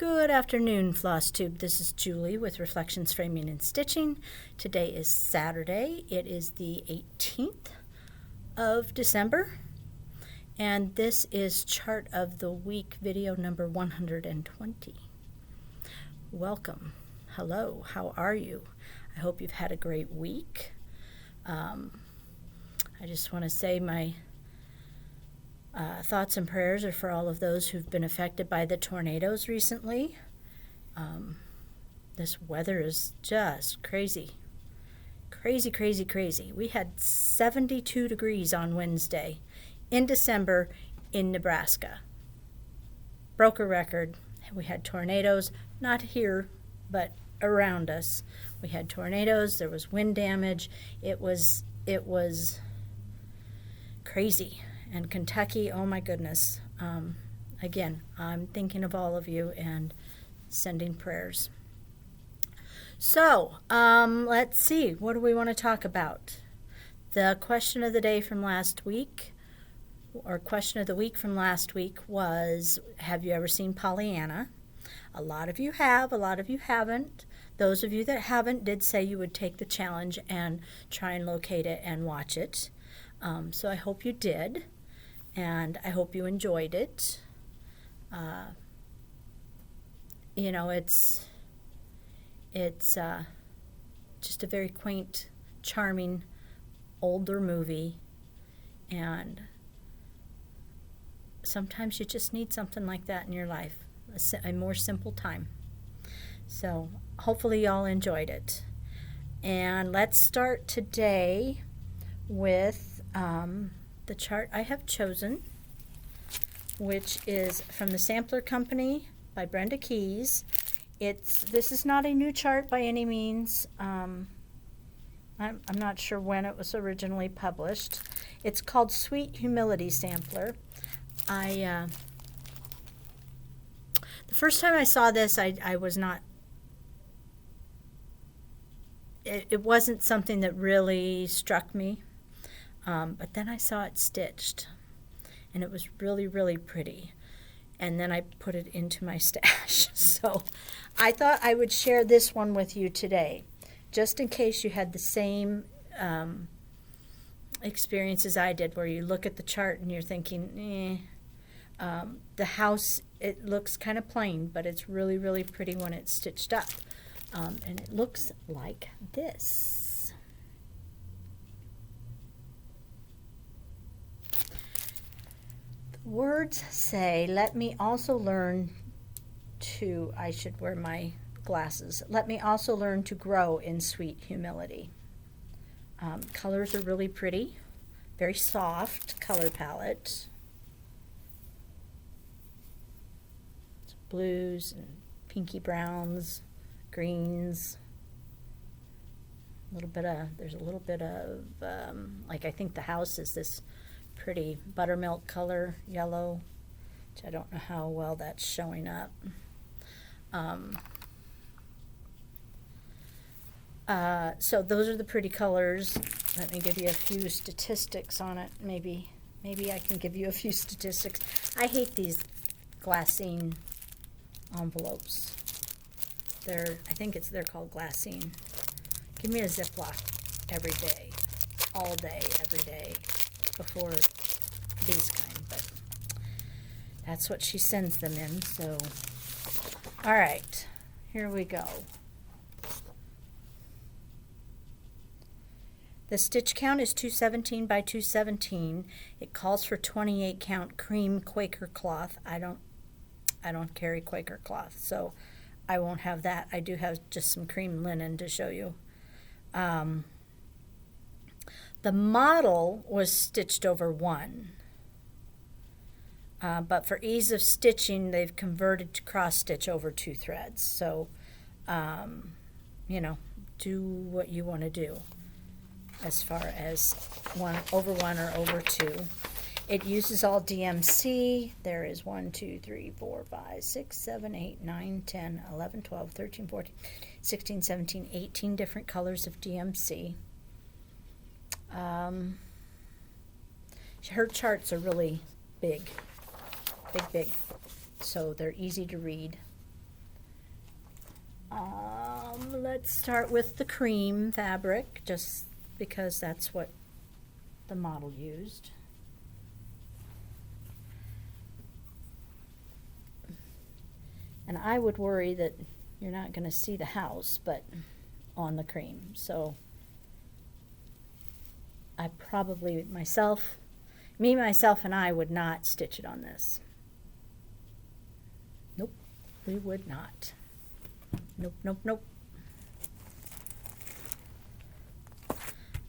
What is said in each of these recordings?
Good afternoon, Floss Tube. This is Julie with Reflections Framing and Stitching. Today is Saturday. It is the 18th of December, and this is Chart of the Week video number 120. Welcome. Hello. How are you? I hope you've had a great week. I just want to say my thoughts and prayers are for all of those who've been affected by the tornadoes recently. This weather is just crazy. Crazy. We had 72 degrees on Wednesday in December in Nebraska. Broke a record. We had tornadoes, not here, but around us. We had tornadoes. There was wind damage. It was crazy. And Kentucky, oh my goodness. Again, I'm thinking of all of you and sending prayers. So, let's see. What do we want to talk about? The question of the day from last week, or question of the week from last week was, have you ever seen Pollyanna? A lot of you have, a lot of you haven't. Those of you that haven't did say you would take the challenge and try and locate it and watch it. So I hope you did. And I hope you enjoyed it. It's just a very quaint, charming, older movie. And sometimes you just need something like that in your life, a more simple time. So hopefully y'all enjoyed it. And let's start today with the chart I have chosen, which is from the Sampler Company by Brenda Keyes. This is not a new chart by any means. I'm not sure when it was originally published. It's called Sweet Humility Sampler. The first time I saw this, I was not. It wasn't something that really struck me. But then I saw it stitched, and it was really pretty. And then I put it into my stash. So I thought I would share this one with you today, just in case you had the same experience as I did, where you look at the chart and you're thinking, the house, it looks kind of plain, but it's really pretty when it's stitched up. And it looks like this. Words say, let me also learn to, I should wear my glasses, let me also learn to grow in sweet humility. Colors are really pretty, very soft color palette. It's blues and pinky browns, greens. There's a little bit of, like I think the house is this pretty buttermilk color, yellow, which I don't know how well that's showing up. So those are the pretty colors. Let me give you a few statistics on it. Maybe I can give you a few statistics. I hate these glassine envelopes. They're called glassine. Give me a Ziploc every day, all day, every day. Before these kind, but that's what she sends them in. So all right, here we go. The stitch count is 217 by 217. It calls for 28 count cream Quaker cloth. I don't carry Quaker cloth, so I won't have that. I do have just some cream linen to show you. The model was stitched over one, but for ease of stitching, they've converted to cross stitch over 2 threads. So, do what you want to do as far as one over 1 or over 2. It uses all DMC. There is 1, 2, 3, 4, 5, 6, 7, 8, 9, 10, 11, 12, 13, 14, 16, 17, 18 different colors of DMC. Her charts are really big, so they're easy to read. Let's start with the cream fabric, just because that's what the model used. And I would worry that you're not going to see the house, but on the cream. So I probably, myself and I would not stitch it on this. Nope, we would not. Nope, nope, nope.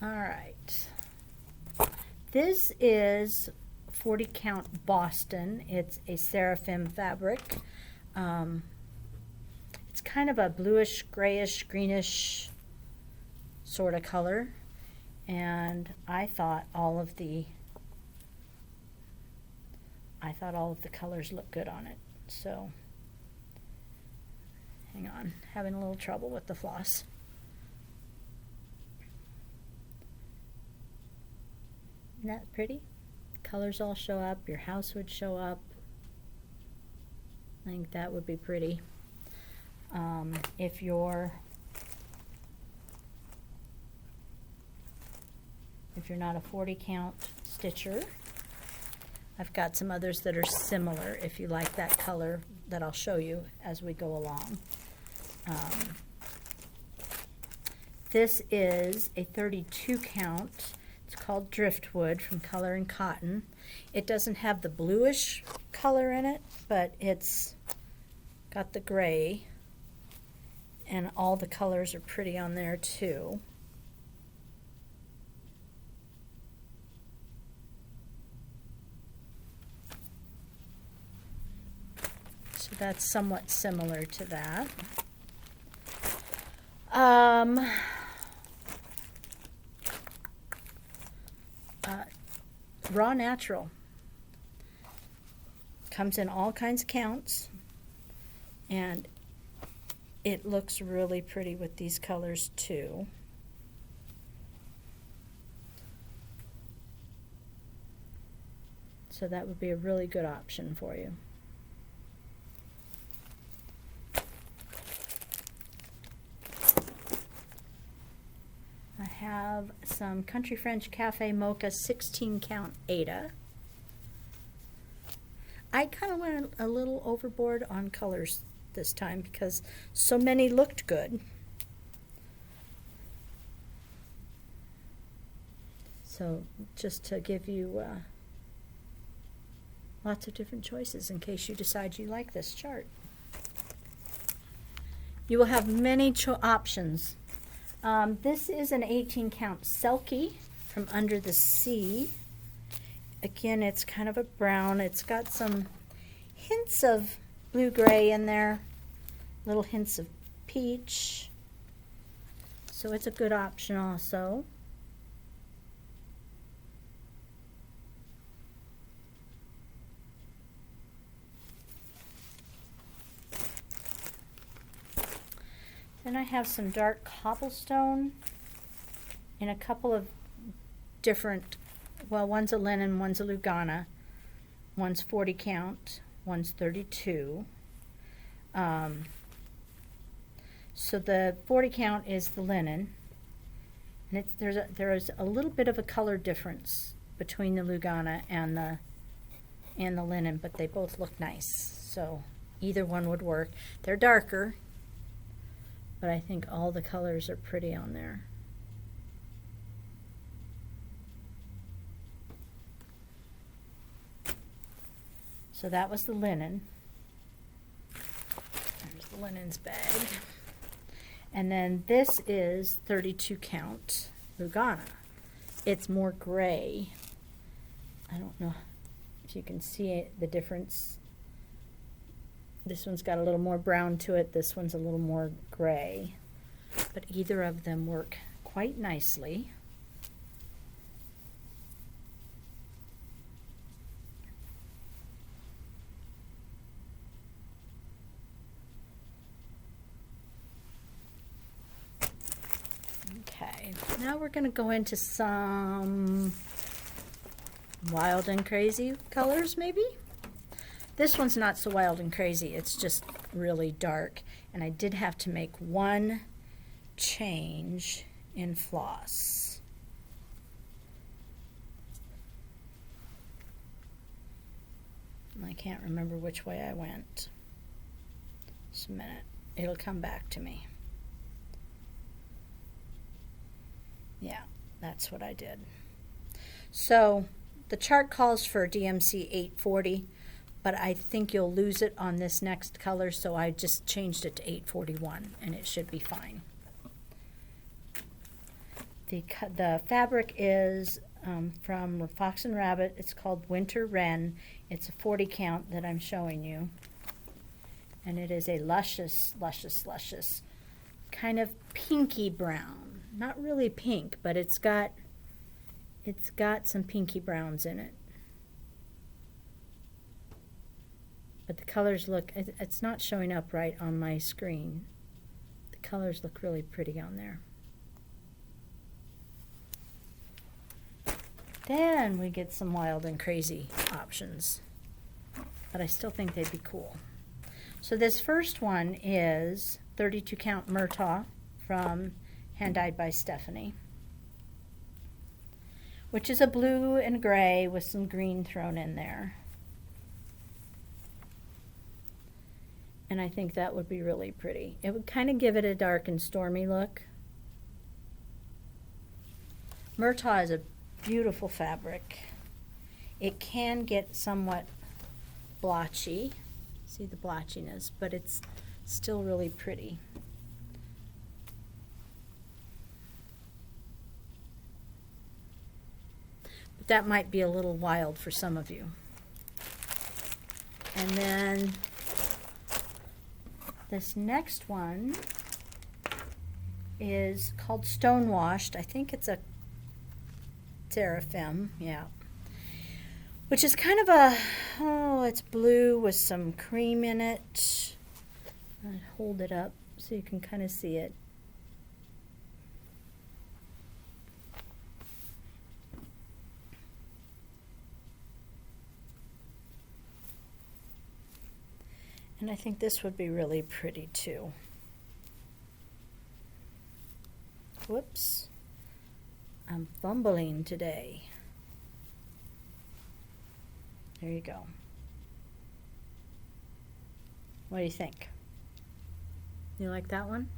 All right. This is 40 count Boston. It's a seraphim fabric. It's kind of a bluish, grayish, greenish sort of color. And I thought all of the colors look good on it. So hang on, having a little trouble with the floss. Isn't that pretty? Colors all show up, your house would show up. I think that would be pretty. If you're not a 40 count stitcher, I've got some others that are similar if you like that color that I'll show you as we go along. This is a 32 count. It's called Driftwood from Color and Cotton. It doesn't have the bluish color in it, but it's got the gray, and all the colors are pretty on there too. So that's somewhat similar to that. Raw Natural. Comes in all kinds of counts, and it looks really pretty with these colors too. So that would be a really good option for you. I have some Country French Cafe Mocha 16 count Aida. I kind of went a little overboard on colors this time because so many looked good. So just to give you lots of different choices in case you decide you like this chart. You will have many options. This is an 18 count Selkie from Under the Sea. Again, it's kind of a brown. It's got some hints of blue-gray in there, little hints of peach. So it's a good option also. Then I have some dark cobblestone in a couple of different, well, one's a linen, one's a Lugana, one's 40 count, one's 32. So the 40 count is the linen, and there is a little bit of a color difference between the Lugana and the linen, but they both look nice. So either one would work. They're darker, but I think all the colors are pretty on there. So that was the linen. There's the linens bag. And then this is 32 count Lugana. It's more gray. I don't know if you can see the difference. This one's got a little more brown to it. This one's a little more gray. But either of them work quite nicely. Okay, now we're going to go into some wild and crazy colors maybe. This one's not so wild and crazy. It's just really dark. And I did have to make one change in Floss. I can't remember which way I went. Just a minute. It'll come back to me. Yeah, that's what I did. So the chart calls for DMC 840, but I think you'll lose it on this next color, so I just changed it to 841, and it should be fine. The fabric is from Fox and Rabbit. It's called Winter Wren. It's a 40 count that I'm showing you. And it is a luscious, luscious, luscious kind of pinky brown. Not really pink, but it's got some pinky browns in it. But the colors look, it's not showing up right on my screen. The colors look really pretty on there. Then we get some wild and crazy options, but I still think they'd be cool. So this first one is 32 count Murtaugh from Hand Dyed by Stephanie, which is a blue and gray with some green thrown in there. And I think that would be really pretty. It would kind of give it a dark and stormy look. Murtaugh is a beautiful fabric. It can get somewhat blotchy. See the blotchiness, but it's still really pretty. But that might be a little wild for some of you. And then this next one is called Stonewashed. I think it's a Seraphim, yeah. Which is kind of a, it's blue with some cream in it. I'll hold it up so you can kind of see it. And I think this would be really pretty too. Whoops. I'm fumbling today. There you go. What do you think? You like that one?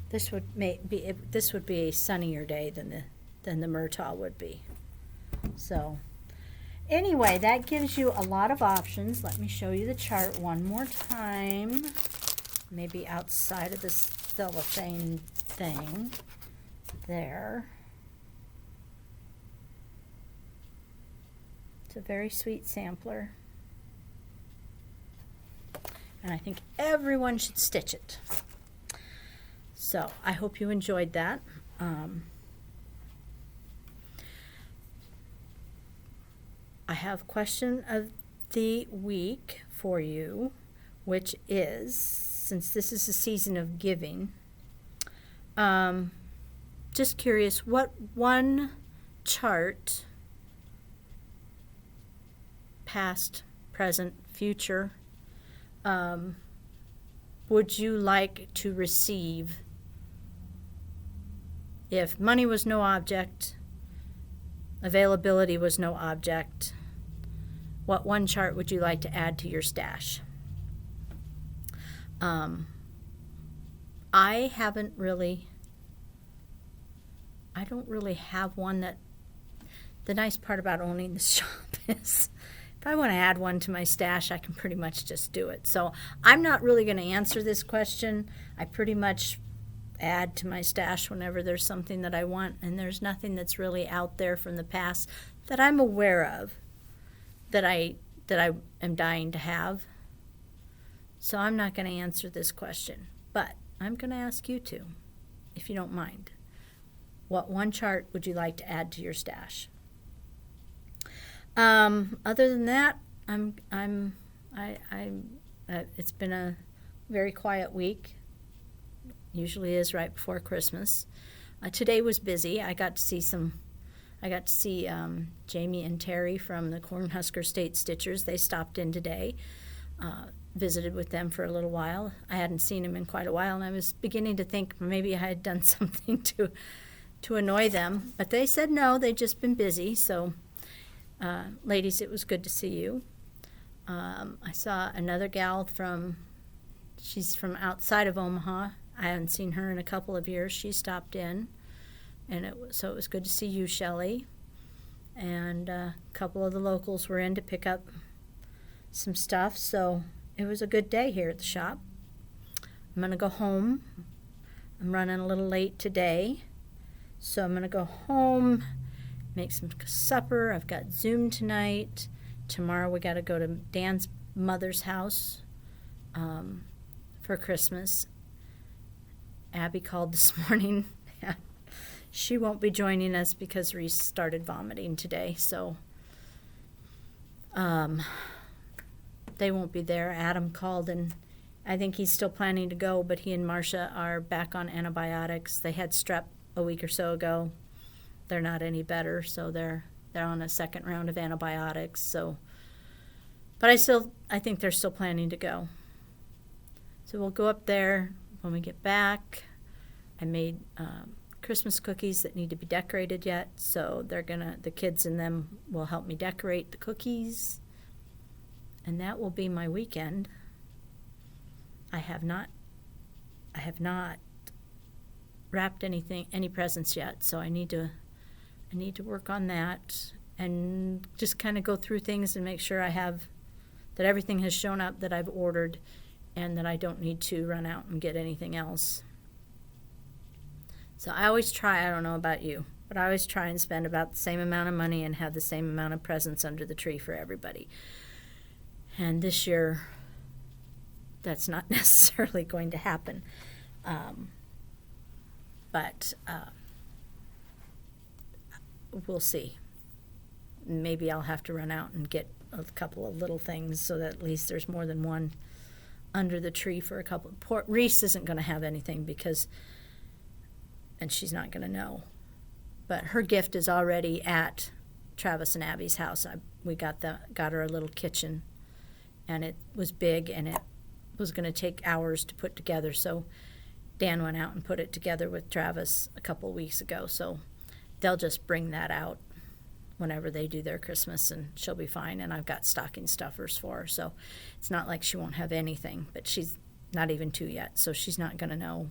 This would be a sunnier day than the Murtaugh would be. So anyway, that gives you a lot of options. Let me show you the chart one more time. Maybe outside of this cellophane thing. There. It's a very sweet sampler. And I think everyone should stitch it. So I hope you enjoyed that. I have question of the week for you, which is, since this is a season of giving, just curious, what one chart, past, present, future, would you like to receive if money was no object, availability was no object? What one chart would you like to add to your stash? I don't really have one that, the nice part about owning this shop is if I want to add one to my stash, I can pretty much just do it. So I'm not really going to answer this question. I pretty much add to my stash whenever there's something that I want, and there's nothing that's really out there from the past that I'm aware of that I am dying to have. So I'm not going to answer this question, but I'm going to ask you to, if you don't mind. What one chart would you like to add to your stash? Other than that, it's been a very quiet week. Usually is right before Christmas. Today was busy. I got to see some I got to see Jamie and Terry from the Cornhusker State Stitchers. They stopped in today, visited with them for a little while. I hadn't seen them in quite a while, and I was beginning to think maybe I had done something to annoy them. But they said no, they'd just been busy. So, ladies, it was good to see you. I saw another gal she's from outside of Omaha. I hadn't seen her in a couple of years. She stopped in. And so it was good to see you, Shelley. And a couple of the locals were in to pick up some stuff. So it was a good day here at the shop. I'm going to go home. I'm running a little late today. So I'm going to go home, make some supper. I've got Zoom tonight. Tomorrow we got to go to Dan's mother's house for Christmas. Abby called this morning. She won't be joining us because Reese started vomiting today, so they won't be there. Adam called, and I think he's still planning to go, but he and Marcia are back on antibiotics. They had strep a week or so ago. They're not any better, so they're on a second round of antibiotics. So, but I think they're still planning to go. So we'll go up there when we get back. I made Christmas cookies that need to be decorated yet, so the kids and them will help me decorate the cookies, and that will be my weekend. I have not wrapped any presents yet, so I need to work on that and just kind of go through things and make sure that everything has shown up that I've ordered, and that I don't need to run out and get anything else. So I always try, I don't know about you, but I always try and spend about the same amount of money and have the same amount of presents under the tree for everybody. And this year, that's not necessarily going to happen. But we'll see. Maybe I'll have to run out and get a couple of little things so that at least there's more than one under the tree for a couple. Reese isn't going to have anything and she's not going to know. But her gift is already at Travis and Abby's house. We got her a little kitchen, and it was big, and it was going to take hours to put together. So Dan went out and put it together with Travis a couple weeks ago. So they'll just bring that out whenever they do their Christmas, and she'll be fine. And I've got stocking stuffers for her, so it's not like she won't have anything. But she's not even 2 yet, so she's not going to know.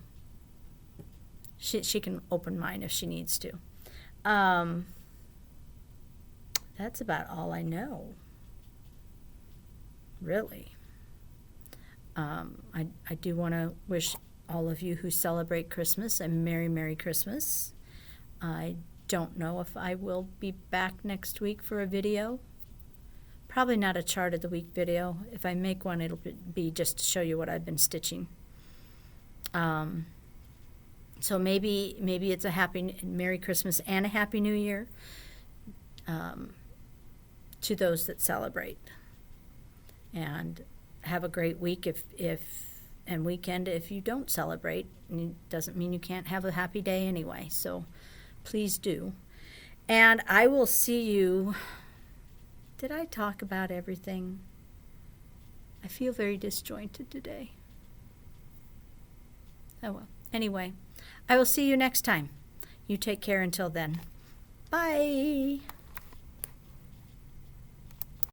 She can open mine if she needs to. That's about all I know, really. I do want to wish all of you who celebrate Christmas a Merry, Merry Christmas. I don't know if I will be back next week for a video. Probably not a chart of the week video. If I make one, it'll be just to show you what I've been stitching. So maybe it's a happy Merry Christmas and a Happy New Year to those that celebrate. And have a great week and weekend if you don't celebrate. And it doesn't mean you can't have a happy day anyway. So please do. And I will see you. Did I talk about everything? I feel very disjointed today. Oh well. Anyway, I will see you next time. You take care until then. Bye.